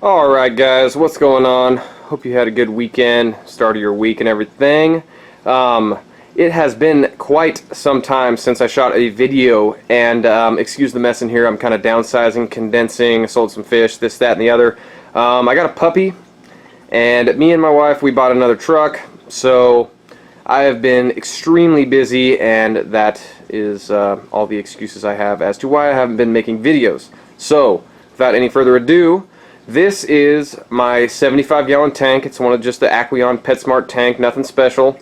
Alright guys, what's going on? Hope you had a good weekend, start of your week and everything. It has been quite some time since I shot a video, and excuse the mess in here, I'm kind of downsizing, condensing, sold some fish, this, that, and the other. I got a puppy, and me and my wife, we bought another truck, so I have been extremely busy, and that is all the excuses I have as to why I haven't been making videos. So, without any further ado, this is my 75-gallon tank. It's one of just the Aquascaping PetSmart tank, nothing special.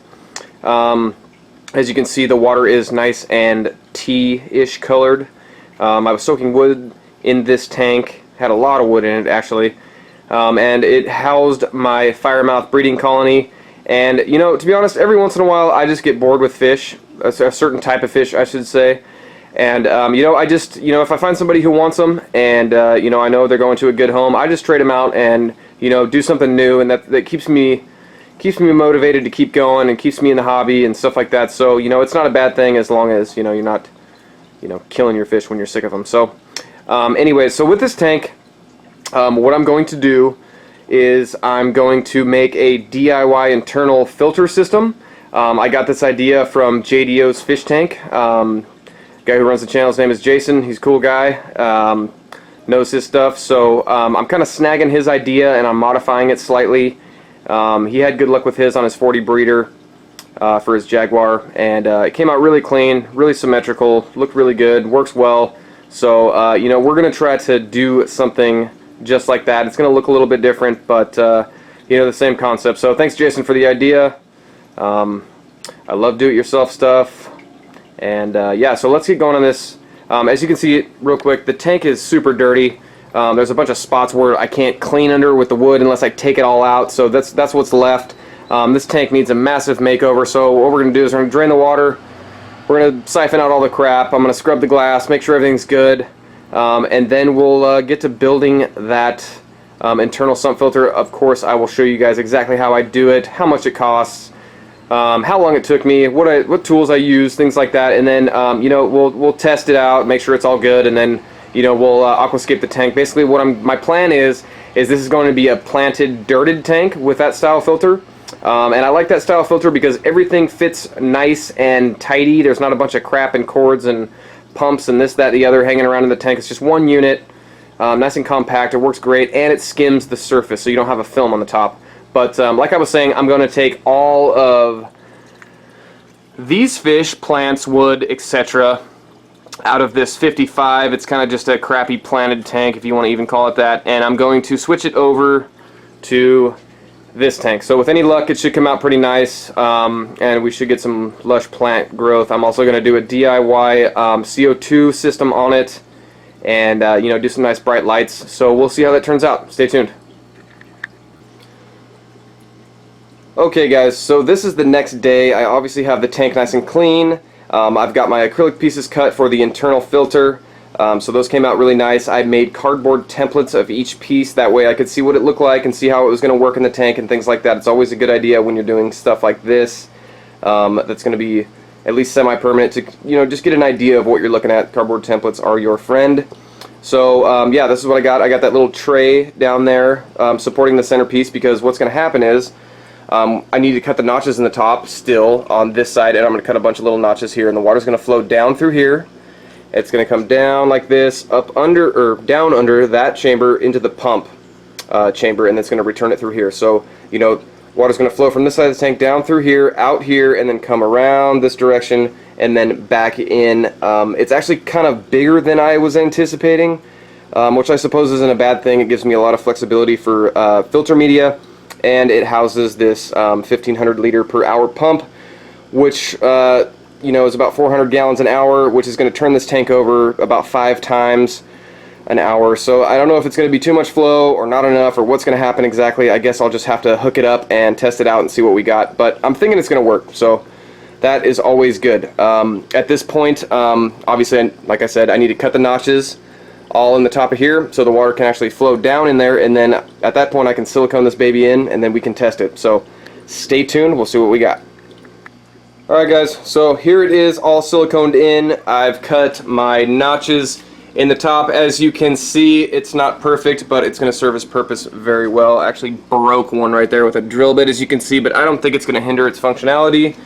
As you can see, the water is nice and tea-ish colored. I was soaking wood in this tank, had a lot of wood in it actually, and it housed my firemouth breeding colony. And you know, to be honest, every once in a while I just get bored with fish, a certain type of fish I should say. And you know, I just, if I find somebody who wants them, and you know, I know they're going to a good home, I just trade them out and, you know, do something new, and that keeps me motivated to keep going and keeps me in the hobby and stuff like that. So, you know, it's not a bad thing as long as, you know, you're not, killing your fish when you're sick of them. So, anyways, so with this tank, what I'm going to do is I'm going to make a DIY internal filter system. I got this idea from JDO's Fish Tank. Guy who runs the channel, his name is Jason. He's a cool guy, knows his stuff. So I'm kind of snagging his idea and I'm modifying it slightly. He had good luck with his on his 40 breeder for his Jaguar, and it came out really clean, really symmetrical, looked really good, works well. So you know, we're gonna try to do something just like that. It's gonna look a little bit different, but you know, the same concept. So thanks, Jason, for the idea. I love do-it-yourself stuff. And yeah, so let's get going on this. As you can see real quick, the tank is super dirty. There's a bunch of spots where I can't clean under with the wood unless I take it all out, so that's what's left. This tank needs a massive makeover, so what we're going to do is we're going to drain the water, we're going to siphon out all the crap, I'm going to scrub the glass, make sure everything's good, and then we'll get to building that internal sump filter. Of course, I will show you guys exactly how I do it, how much it costs, how long it took me, what tools I use, things like that, and then you know, we'll test it out, make sure it's all good, and then, you know, we'll aquascape the tank. Basically, my plan is this is going to be a planted, dirted tank with that style filter, and I like that style filter because everything fits nice and tidy. There's not a bunch of crap and cords and pumps and this, that, the other hanging around in the tank. It's just one unit, nice and compact. It works great, and it skims the surface, so you don't have a film on the top. But like I was saying, I'm going to take all of these fish, plants, wood, etc. out of this 55. It's kind of just a crappy planted tank, if you want to even call it that. And I'm going to switch it over to this tank. So with any luck, it should come out pretty nice, and we should get some lush plant growth. I'm also going to do a DIY CO2 system on it, and you know, do some nice bright lights. So we'll see how that turns out. Stay tuned. Okay guys, so this is the next day. I obviously have the tank nice and clean. I've got my acrylic pieces cut for the internal filter, so those came out really nice. I made cardboard templates of each piece, that way I could see what it looked like and see how it was going to work in the tank and things like that. It's always a good idea when you're doing stuff like this, that's going to be at least semi-permanent, to, you know, just get an idea of what you're looking at. Cardboard templates are your friend. So yeah, this is what I got. I got that little tray down there supporting the centerpiece, because what's going to happen is I need to cut the notches in the top still on this side, and I'm going to cut a bunch of little notches here, and the water's going to flow down through here. It's going to come down like this, up under, or down under that chamber into the pump chamber, and it's going to return it through here. So, you know, water's going to flow from this side of the tank down through here, out here, and then come around this direction, and then back in. It's actually kind of bigger than I was anticipating, which I suppose isn't a bad thing. It gives me a lot of flexibility for filter media. And it houses this 1,500 liter per hour pump, which you know, is about 400 gallons an hour, which is going to turn this tank over about 5 times an hour. So I don't know if it's going to be too much flow or not enough, or what's going to happen exactly. I guess I'll just have to hook it up and test it out and see what we got. But I'm thinking it's going to work, so that is always good. At this point, obviously, like I said, I need to cut the notches all in the top of here so the water can actually flow down in there, and then at that point I can silicone this baby in, and then we can test it. So stay tuned, we'll see what we got. Alright guys, so here it is all siliconed in. I've cut my notches In the top, as you can see, it's not perfect, but it's going to serve its purpose very well. I actually broke one right there with a drill bit, as you can see, but I don't think it's going to hinder its functionality.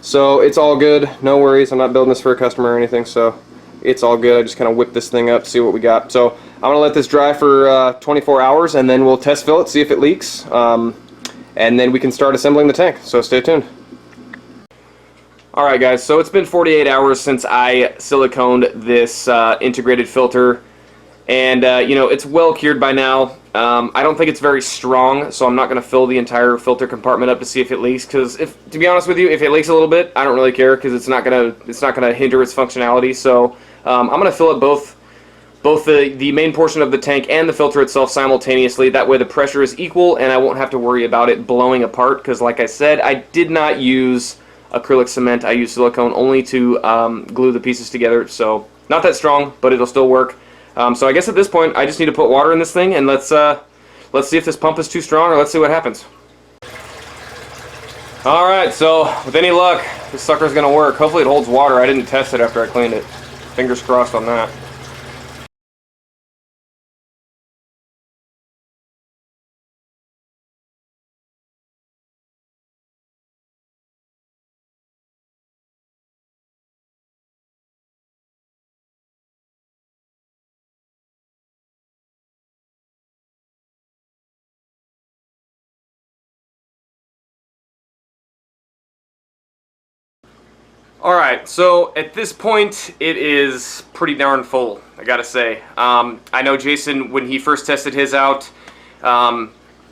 So it's all good, no worries. I'm not building this for a customer or anything, so it's all good. I just kind of whip this thing up, see what we got. So I'm going to let this dry for 24 hours, and then we'll test fill it, see if it leaks, and then we can start assembling the tank. So stay tuned. Alright guys, so it's been 48 hours since I siliconed this integrated filter, and you know, it's well cured by now. I don't think it's very strong, so I'm not going to fill the entire filter compartment up to see if it leaks, because to be honest with you, if it leaks a little bit, I don't really care, because it's not gonna hinder its functionality. So I'm going to fill up both the main portion of the tank and the filter itself simultaneously. That way the pressure is equal, and I won't have to worry about it blowing apart, because like I said, I did not use acrylic cement. I use silicone only to glue the pieces together, so not that strong, but it'll still work. So I guess at this point I just need to put water in this thing, and let's see if this pump is too strong, or let's see what happens. Alright, so with any luck, this sucker's gonna work. Hopefully it holds water. I didn't test it after I cleaned it. Fingers crossed on that. Alright, so at this point it is pretty darn full, I gotta say. I know Jason, when he first tested his out, he had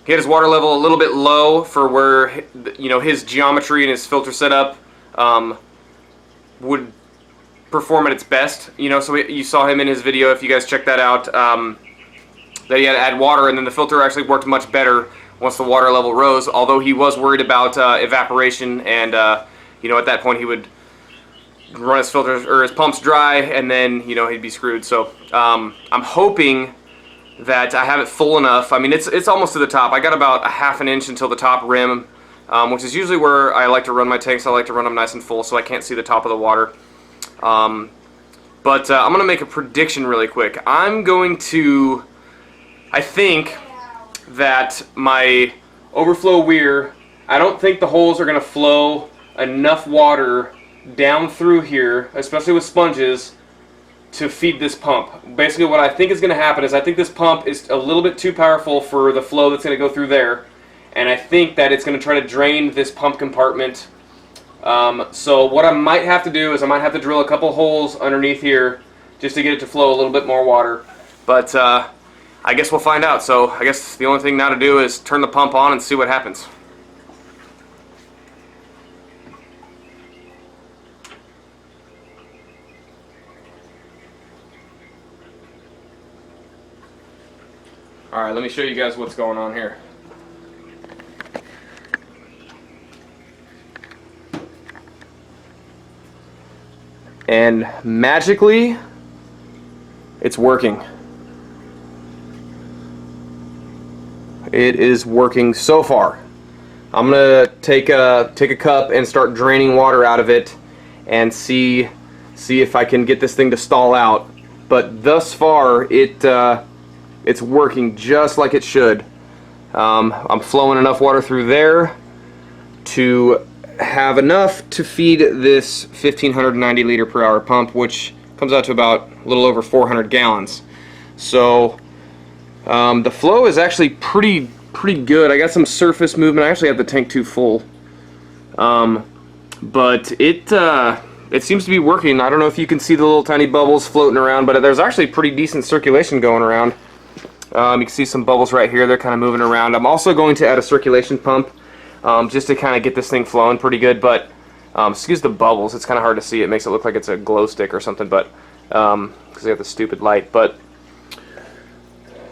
his water level a little bit low for where, you know, his geometry and his filter setup would perform at its best. You know, so you saw him in his video, if you guys check that out, that he had to add water, and then the filter actually worked much better once the water level rose, although he was worried about evaporation, and you know, at that point he would run his filters or his pumps dry, and then, you know, he'd be screwed. So I'm hoping that I have it full enough. I mean, it's almost to the top. I got about a half an inch until the top rim, which is usually where I like to run my tanks. I like to run them nice and full so I can't see the top of the water. But I'm gonna make a prediction really quick. I think that my overflow weir, I don't think the holes are gonna flow enough water down through here, especially with sponges, to feed this pump. Basically what I think is going to happen is I think this pump is a little bit too powerful for the flow that's going to go through there, and I think that it's going to try to drain this pump compartment. So what I might have to do is I might have to drill a couple holes underneath here just to get it to flow a little bit more water. But I guess we'll find out. So I guess the only thing now to do is turn the pump on and see what happens. Alright, let me show you guys what's going on here. And magically, it's working. It is working so far. I'm gonna take a cup and start draining water out of it and see if I can get this thing to stall out. But thus far, it's working just like it should. I'm flowing enough water through there to have enough to feed this 1590 liter per hour pump, which comes out to about a little over 400 gallons. So the flow is actually pretty good. I got some surface movement. I actually have the tank too full, but it seems to be working. I don't know if you can see the little tiny bubbles floating around, but there's actually pretty decent circulation going around. You can see some bubbles right here. They're kind of moving around. I'm also going to add a circulation pump just to kind of get this thing flowing pretty good. But excuse the bubbles. It's kind of hard to see. It makes it look like it's a glow stick or something, but because they have the stupid light. But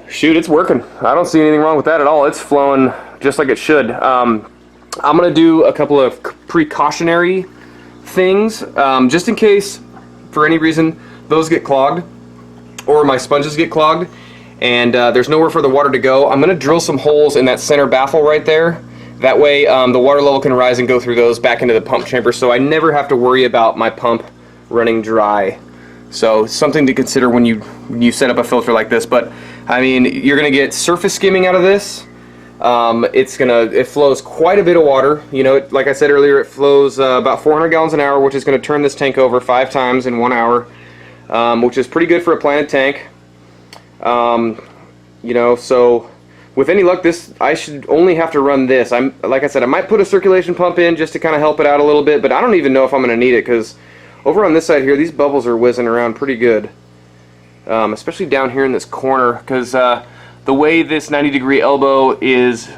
shoot, it's working. I don't see anything wrong with that at all. It's flowing just like it should. I'm going to do a couple of precautionary things just in case, for any reason, those get clogged or my sponges get clogged and there's nowhere for the water to go. I'm going to drill some holes in that center baffle right there. That way the water level can rise and go through those back into the pump chamber, so I never have to worry about my pump running dry. So something to consider when you set up a filter like this. But I mean, you're gonna get surface skimming out of this. It flows quite a bit of water. You know, like I said earlier, it flows about 400 gallons an hour, which is going to turn this tank over 5 times in 1 hour, which is pretty good for a planted tank. You know, so with any luck, I should only have to run this. Like I said, I might put a circulation pump in just to kind of help it out a little bit, but I don't even know if I'm going to need it, because over on this side here, these bubbles are whizzing around pretty good, especially down here in this corner, because the way this 90-degree elbow is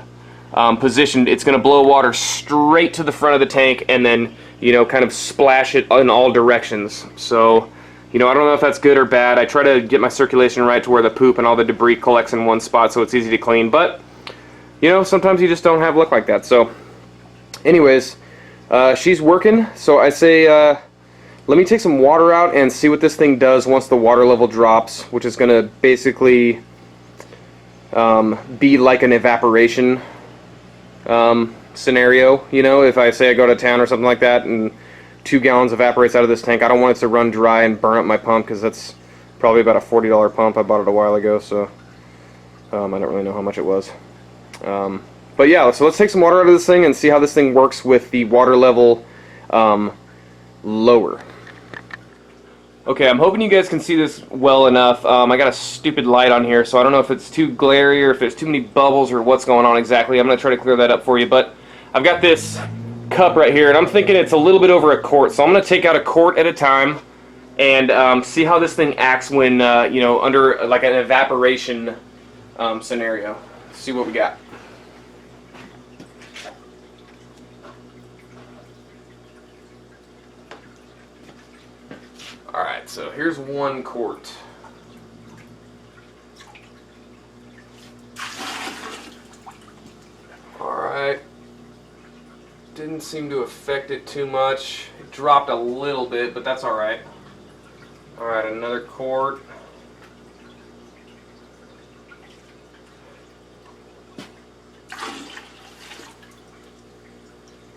positioned, it's going to blow water straight to the front of the tank and then, you know, kind of splash it in all directions. So, you know, I don't know if that's good or bad. I try to get my circulation right to where the poop and all the debris collects in one spot so it's easy to clean. But, you know, sometimes you just don't have luck like that. So, anyways, she's working. So I say, let me take some water out and see what this thing does once the water level drops, which is going to basically be like an evaporation scenario. You know, if I say I go to town or something like that and 2 gallons evaporates out of this tank, I don't want it to run dry and burn up my pump, because that's probably about a $40 pump. I bought it a while ago, so I don't really know how much it was. But yeah, so let's take some water out of this thing and see how this thing works with the water level lower. Okay, I'm hoping you guys can see this well enough. I got a stupid light on here, so I don't know if it's too glary or if there's too many bubbles or what's going on exactly. I'm going to try to clear that up for you, but I've got this cup right here, and I'm thinking it's a little bit over a quart, so I'm going to take out a quart at a time and see how this thing acts when, you know, under like an evaporation scenario. Let's see what we got. Alright, so here's 1 quart. Alright. Didn't seem to affect it too much. It dropped a little bit, but that's alright. Alright, another quart.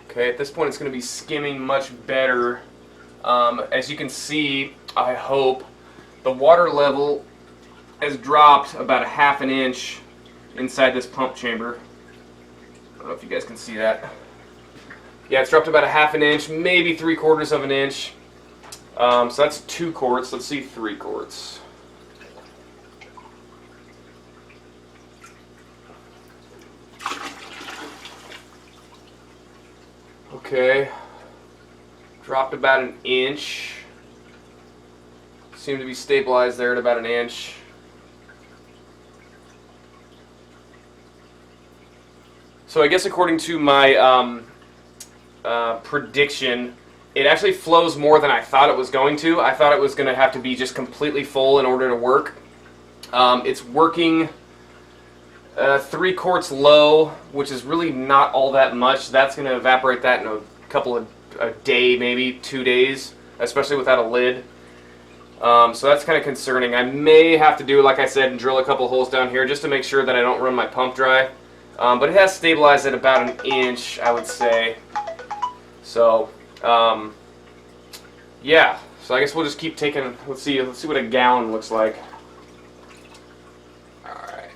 Okay, at this point it's going to be skimming much better. As you can see, I hope, the water level has dropped about a ½ an inch inside this pump chamber. I don't know if you guys can see that. Yeah, it's dropped about a ½ an inch, maybe 3/4 of an inch. So that's 2 quarts. Let's see 3 quarts. Okay. Dropped about an inch. Seemed to be stabilized there at about an inch. So I guess according to my prediction, it actually flows more than I thought it was going to. I thought it was going to have to be just completely full in order to work. It's working 3 quarts low, which is really not all that much. That's going to evaporate that in a day, maybe 2 days, especially without a lid. So that's kind of concerning. I may have to do, like I said, and drill a couple holes down here just to make sure that I don't run my pump dry. But it has stabilized at about an inch, I would say. So, yeah. So I guess we'll just keep taking. Let's see what a gallon looks like. All right.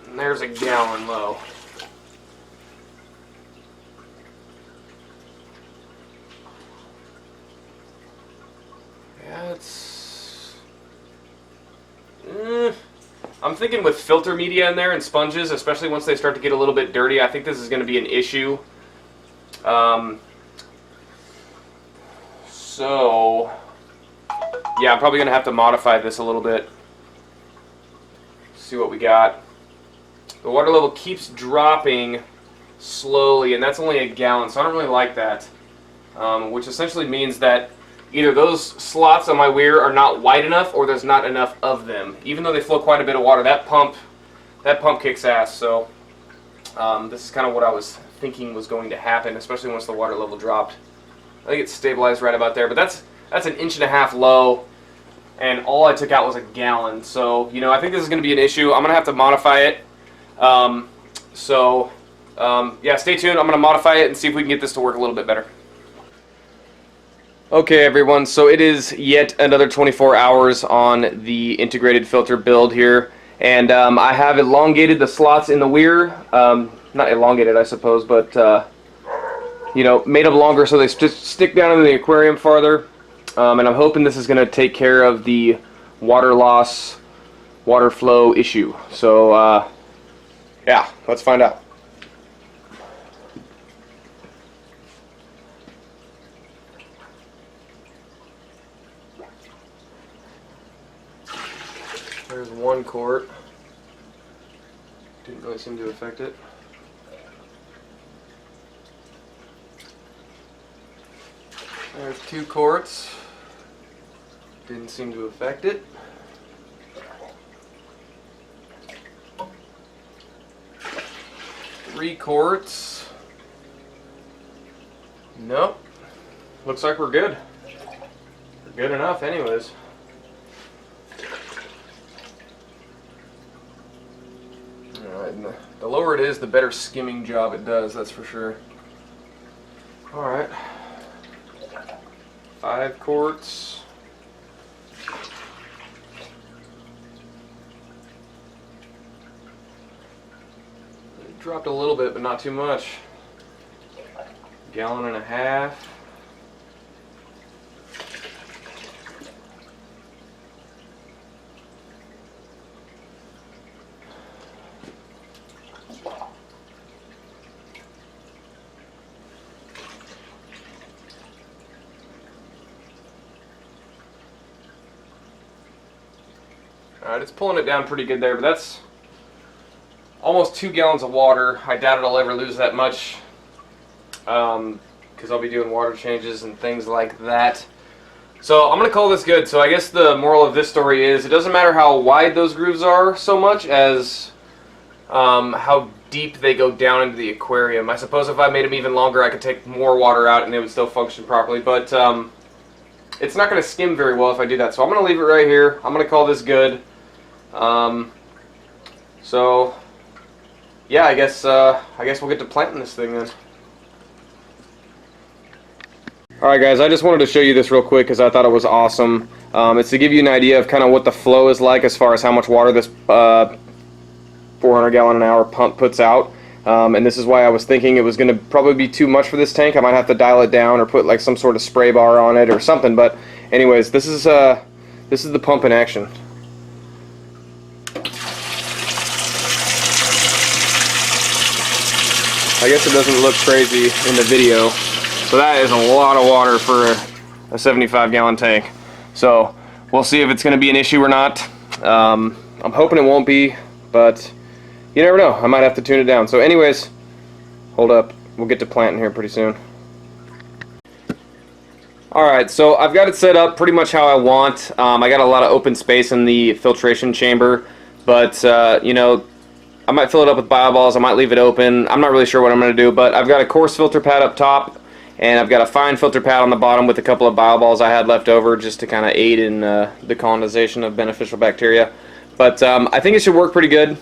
And there's a gallon low. Yeah, it's. I'm thinking with filter media in there and sponges, especially once they start to get a little bit dirty, I think this is going to be an issue. So, yeah, I'm probably going to have to modify this a little bit. See what we got. The water level keeps dropping slowly, and that's only a gallon, so I don't really like that. Which essentially means that either those slots on my weir are not wide enough, or there's not enough of them. Even though they flow quite a bit of water, that pump kicks ass. So this is kind of what I was thinking was going to happen, especially once the water level dropped. I think it's stabilized right about there, but that's an 1.5 inches low, and all I took out was a gallon. So, you know, I think this is going to be an issue. I'm going to have to modify it. Yeah, stay tuned. I'm going to modify it and see if we can get this to work a little bit better. Okay everyone, so it is yet another 24 hours on the integrated filter build here, and I have elongated the slots in the weir, not elongated I suppose, but you know, made them longer so they just stick down into the aquarium farther, and I'm hoping this is going to take care of the water loss, water flow issue. So yeah, let's find out. There's one quart. Didn't really seem to affect it. There's 2 quarts. Didn't seem to affect it. Three quarts. Nope. Looks like we're good. We're good enough anyways. Alright, and the lower it is, the better skimming job it does, that's for sure. Alright. 5 quarts. It dropped a little bit, but not too much. 1.5 gallons. Alright, it's pulling it down pretty good there, but that's almost 2 gallons of water. I doubt it'll ever lose that much because I'll be doing water changes and things like that. So I'm going to call this good. So I guess the moral of this story is it doesn't matter how wide those grooves are so much as how deep they go down into the aquarium. I suppose if I made them even longer I could take more water out and they would still function properly, but it's not going to skim very well if I do that. So I'm going to leave it right here. I'm going to call this good. So yeah, I guess we'll get to planting this thing then. Alright guys, I just wanted to show you this real quick because I thought it was awesome. It's to give you an idea of kind of what the flow is like as far as how much water this 400 gallon an hour pump puts out. And this is why I was thinking it was going to probably be too much for this tank. I might have to dial it down or put like some sort of spray bar on it or something. But anyways, this is the pump in action. I guess it doesn't look crazy in the video. So that is a lot of water for a 75 gallon tank. So we'll see if it's going to be an issue or not. I'm hoping it won't be, but you never know. I might have to tune it down. So anyways, hold up. We'll get to planting here pretty soon. Alright, so I've got it set up pretty much how I want. I got a lot of open space in the filtration chamber, but you know, I might fill it up with bioballs, I might leave it open. I'm not really sure what I'm going to do, but I've got a coarse filter pad up top, and I've got a fine filter pad on the bottom with a couple of bioballs I had left over just to kind of aid in the colonization of beneficial bacteria. But I think it should work pretty good.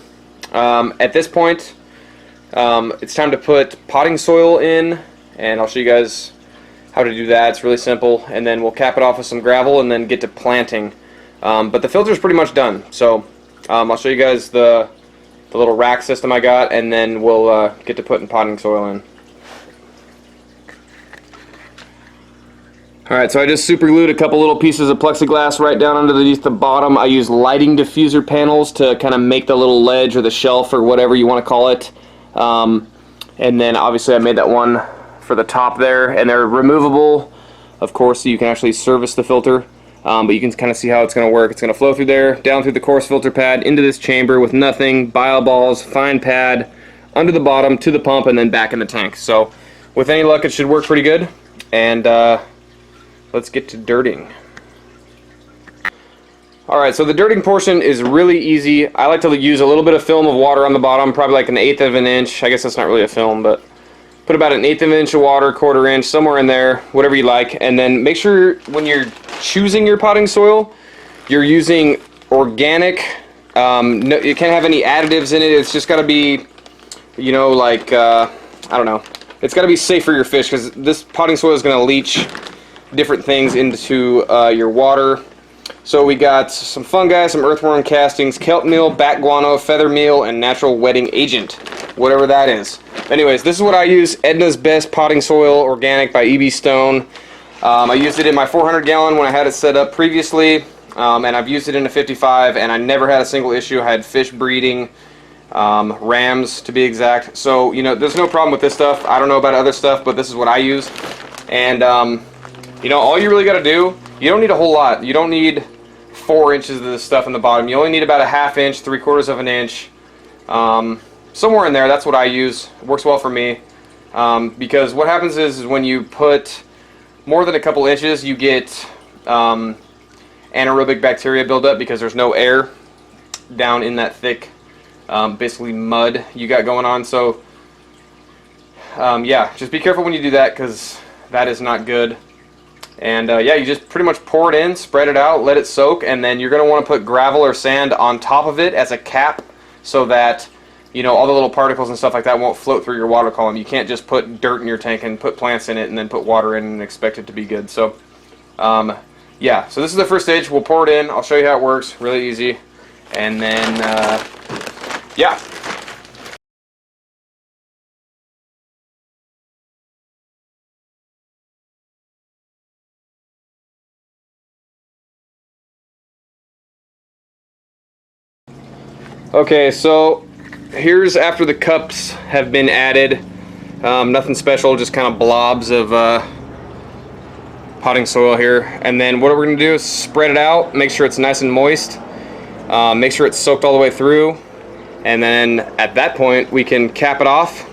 At this point, it's time to put potting soil in, and I'll show you guys how to do that. It's really simple, and then we'll cap it off with some gravel and then get to planting. But the filter is pretty much done, so I'll show you guys the little rack system I got, and then we'll get to putting potting soil in. Alright, so I just super glued a couple little pieces of plexiglass right down underneath the bottom. I use lighting diffuser panels to kind of make the little ledge or the shelf or whatever you want to call it. And then obviously I made that one for the top there, and they're removable, of course, so you can actually service the filter. But you can kind of see how it's going to work. It's going to flow through there, down through the coarse filter pad, into this chamber with nothing, bio balls, fine pad, under the bottom, to the pump, and then back in the tank. So with any luck, it should work pretty good. And let's get to dirting. Alright, so the dirting portion is really easy. I like to use a little bit of film of water on the bottom, probably like 1/8 of an inch. I guess that's not really a film, but put about 1/8 of an inch of water, 1/4 inch, somewhere in there, whatever you like. And then make sure when you're choosing your potting soil, you're using organic. No, you can't have any additives in it. It's just got to be, you know, like, I don't know. It's got to be safe for your fish, because this potting soil is going to leach different things into your water. So we got some fungi, some earthworm castings, kelp meal, bat guano, feather meal, and natural wetting agent, whatever that is. Anyways, this is what I use, Edna's Best Potting Soil Organic by E.B. Stone. I used it in my 400 gallon when I had it set up previously, and I've used it in a 55, and I never had a single issue. I had fish breeding, rams to be exact. So, you know, there's no problem with this stuff. I don't know about other stuff, but this is what I use. And, you know, all you really got to do, you don't need a whole lot. You don't need 4 inches of this stuff in the bottom. You only need about a ½ inch, 3/4 of an inch. Somewhere in there, that's what I use. It works well for me. Because what happens is when you put more than a couple inches, you get anaerobic bacteria buildup because there's no air down in that thick, basically mud you got going on. So, yeah, just be careful when you do that because that is not good. And yeah, you just pretty much pour it in, spread it out, let it soak, and then you're going to want to put gravel or sand on top of it as a cap so that, you know, all the little particles and stuff like that won't float through your water column. You can't just put dirt in your tank and put plants in it and then put water in and expect it to be good. So, yeah, so this is the first stage. We'll pour it in. I'll show you how it works. Really easy. And then, yeah. Okay, so here's after the cups have been added. Nothing special, just kind of blobs of potting soil here. And then what we're going to do is spread it out, make sure it's nice and moist, make sure it's soaked all the way through, and then at that point we can cap it off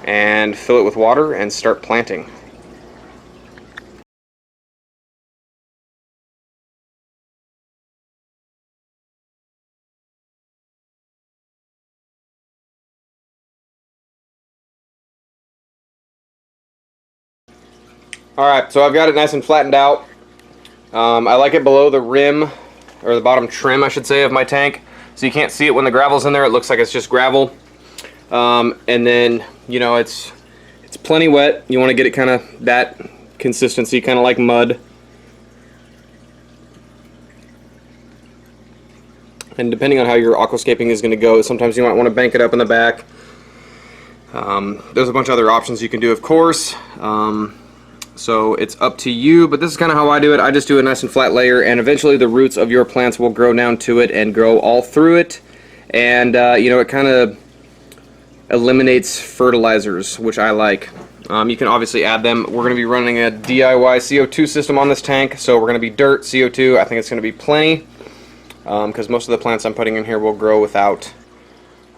and fill it with water and start planting. Alright, so I've got it nice and flattened out. I like it below the rim, or the bottom trim I should say, of my tank. So you can't see it when the gravel's in there, it looks like it's just gravel. And then, you know, it's plenty wet. You want to get it kind of that consistency, kind of like mud. And depending on how your aquascaping is going to go, sometimes you might want to bank it up in the back. There's a bunch of other options you can do, of course. So it's up to you, but this is kind of how I do it. I just do a nice and flat layer, and eventually the roots of your plants will grow down to it and grow all through it. And, you know, it kind of eliminates fertilizers, which I like. You can obviously add them. We're going to be running a DIY CO2 system on this tank, so we're going to be dirt, CO2. I think it's going to be plenty, because most of the plants I'm putting in here will grow without.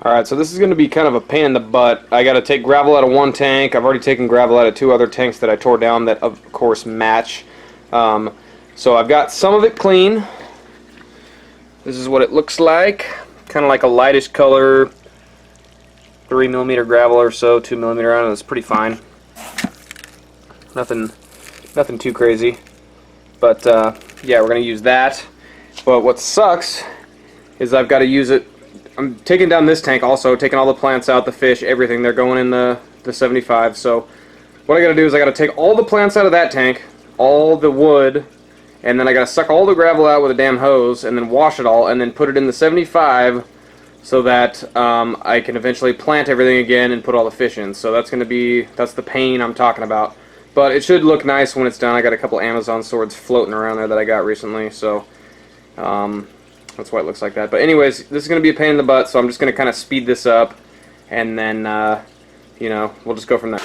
Alright, so this is going to be kind of a pain in the butt. I got to take gravel out of one tank. I've already taken gravel out of 2 other tanks that I tore down that, of course, match. So I've got some of it clean. This is what it looks like. Kind of like a lightish color, 3mm gravel or so, 2mm. I don't know, it's pretty fine. Nothing too crazy. But yeah, we're going to use that. But what sucks is I've got to use it. I'm taking down this tank also, taking all the plants out, the fish, everything. They're going in the 75. So what I got to do is I got to take all the plants out of that tank, all the wood, and then I got to suck all the gravel out with a damn hose and then wash it all and then put it in the 75 so that I can eventually plant everything again and put all the fish in. So that's the pain I'm talking about. But it should look nice when it's done. I got a couple Amazon swords floating around there that I got recently, so that's why it looks like that. But anyways, this is going to be a pain in the butt, so I'm just going to kind of speed this up, and then, you know, we'll just go from there.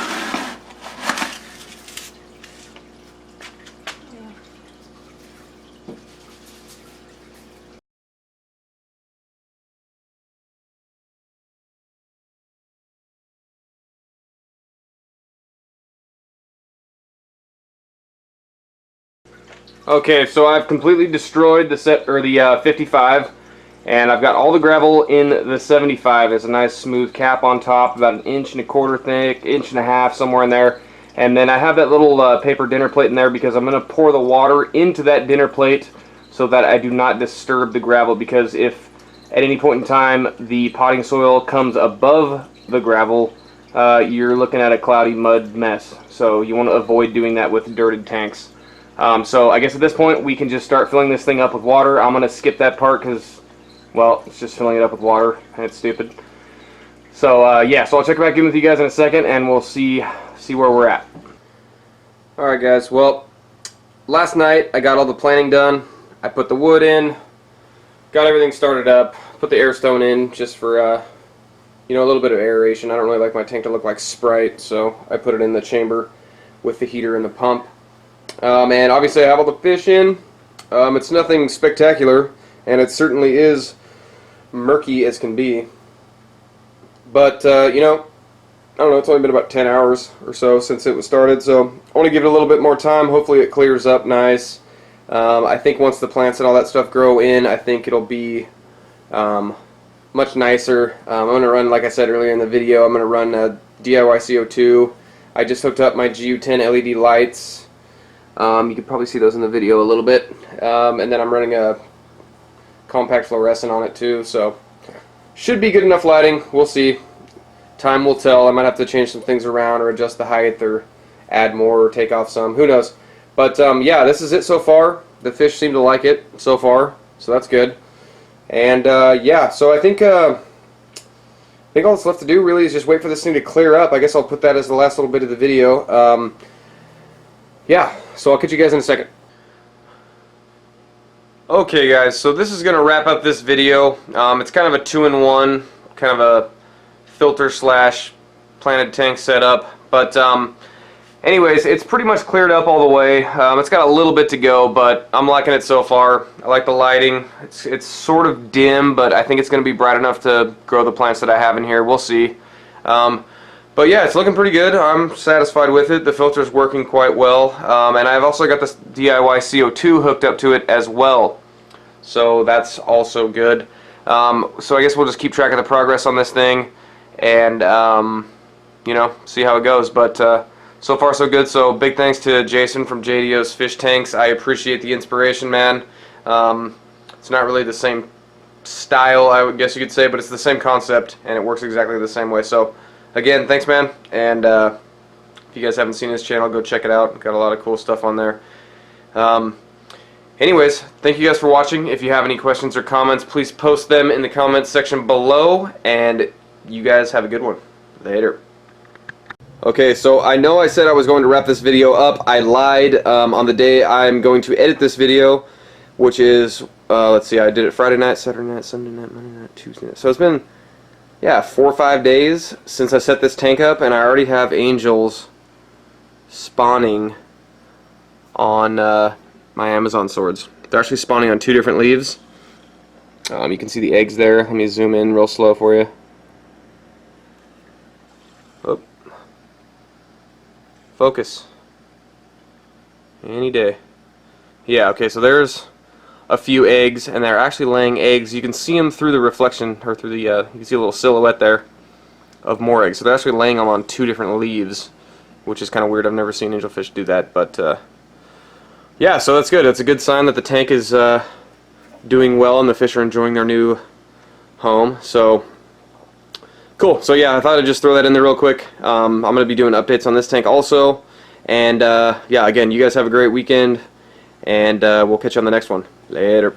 Okay, so I've completely destroyed the 55, and I've got all the gravel in the 75. There's a nice smooth cap on top, about 1.25 inches thick, 1.5 inches, somewhere in there. And then I have that little paper dinner plate in there because I'm going to pour the water into that dinner plate so that I do not disturb the gravel, because if at any point in time the potting soil comes above the gravel, you're looking at a cloudy mud mess. So you want to avoid doing that with dirted tanks. So I guess at this point we can just start filling this thing up with water. I'm going to skip that part because, well, it's just filling it up with water and it's stupid. So yeah, so I'll check back in with you guys in a second and we'll see where we're at. Alright guys, well, last night I got all the planning done. I put the wood in, got everything started up, put the air stone in just for you know, a little bit of aeration. I don't really like my tank to look like Sprite, so I put it in the chamber with the heater and the pump. And obviously I have all the fish in. It's nothing spectacular, and it certainly is murky as can be. But, you know, I don't know, it's only been about 10 hours or so since it was started, so I want to give it a little bit more time. Hopefully it clears up nice. I think once the plants and all that stuff grow in, I think it'll be much nicer. I'm going to run, like I said earlier in the video, I'm going to run DIY CO2. I just hooked up my GU10 LED lights. You can probably see those in the video a little bit. And then I'm running a compact fluorescent on it too, so should be good enough lighting. We'll see. Time will tell. I might have to change some things around or adjust the height or add more or take off some. Who knows? But yeah, this is it so far. The fish seem to like it so far, so that's good. And yeah, so I think all that's left to do really is just wait for this thing to clear up. I guess I'll put that as the last little bit of the video. Yeah, so I'll catch you guys in a second. Okay guys, so this is going to wrap up this video. It's kind of a two-in-one, kind of a filter slash planted tank setup, but anyways, it's pretty much cleared up all the way. It's got a little bit to go, but I'm liking it so far. I like the lighting. It's sort of dim, but I think it's going to be bright enough to grow the plants that I have in here. We'll see. But yeah, it's looking pretty good. I'm satisfied with it. The filter's working quite well, and I've also got this DIY CO2 hooked up to it as well, so that's also good. So I guess we'll just keep track of the progress on this thing and you know, see how it goes. But so far so good. So big thanks to Jason from JDO's Fish Tanks. I appreciate the inspiration, man. It's not really the same style, I would guess you could say, but it's the same concept and it works exactly the same way. So again, thanks man, and if you guys haven't seen his channel, go check it out. Got a lot of cool stuff on there. Anyways, thank you guys for watching. If you have any questions or comments, please post them in the comments section below, and you guys have a good one. Later. Okay, so I know I said I was going to wrap this video up. I lied. On the day I'm going to edit this video, which is, let's see, I did it Friday night, Saturday night, Sunday night, Monday night, Tuesday night. So it's been, yeah, 4 or 5 days since I set this tank up, and I already have angels spawning on my Amazon swords. They're actually spawning on 2 different leaves. You can see the eggs there. Let me zoom in real slow for you. Oh. Focus. Any day. Yeah, okay, so there's a few eggs, and they're actually laying eggs. You can see them through the reflection, or through the, you can see a little silhouette there of more eggs. So they're actually laying them on 2 different leaves, which is kind of weird. I've never seen angelfish do that, but yeah, so that's good. It's a good sign that the tank is doing well and the fish are enjoying their new home. So cool. So yeah, I thought I'd just throw that in there real quick. I'm going to be doing updates on this tank also. And yeah, again, you guys have a great weekend, and we'll catch you on the next one. Later.